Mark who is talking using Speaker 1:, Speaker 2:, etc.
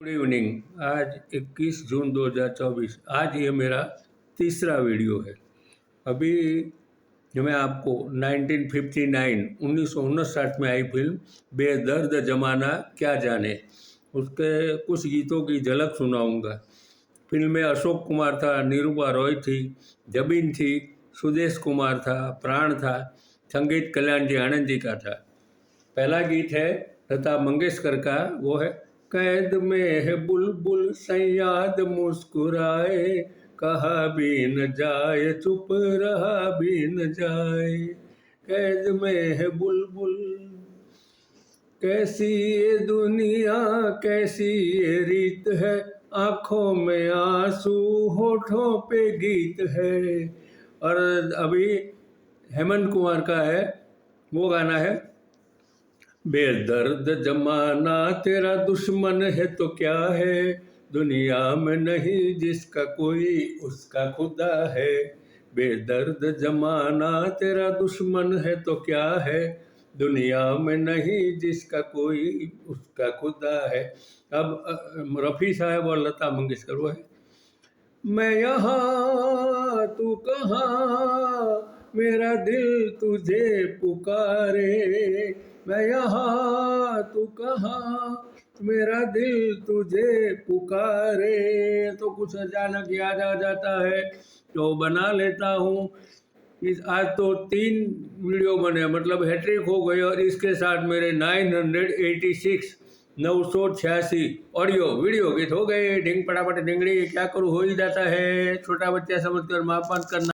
Speaker 1: Good evening. आज 21 जून 2024। आज ये मेरा तीसरा वीडियो है। अभी मैं आपको 1959 में आई फिल्म बेदर्द जमाना क्या जाने, उसके कुछ गीतों की झलक सुनाऊंगा। फिल्म में अशोक कुमार था, निरूपा रॉय थी, जबीन थी, सुदेश कुमार था, प्राण था, संगीत कल्याण जी आनंद जी का था। पहला गीत है लता मंगेशकर का, वो है कैद में है बुलबुल सयाद मुस्कुराए, कहा भी न जाए चुप रहा भी न जाए। कैद में है बुलबुल, कैसी ये दुनिया कैसी ये रीत है, आंखों में आंसू होठों पे गीत है। और अभी हेमंत कुमार का है, वो गाना है बेदर्द जमाना तेरा दुश्मन है तो क्या है, दुनिया में नहीं जिसका कोई उसका खुदा है। बेदर्द जमाना तेरा दुश्मन है तो क्या है, दुनिया में नहीं जिसका कोई उसका खुदा है। अब रफ़ी साहब और लता मंगेशकर वो है मैं यहाँ तू कहाँ, मेरा दिल तुझे पुकारे। मैं यहाँ तू कहाँ, मेरा दिल तुझे पुकारे। तो कुछ अचानक याद आ जाता है तो बना लेता हूँ। आज तो 3 वीडियो बने, मतलब हैट्रिक हो गई। और इसके साथ मेरे 986 ऑडियो वीडियो गीत हो गए। ढिंग पटापट ढिंगड़ी, क्या करूँ, हो ही जाता है। छोटा बच्चा समझकर मापान करना।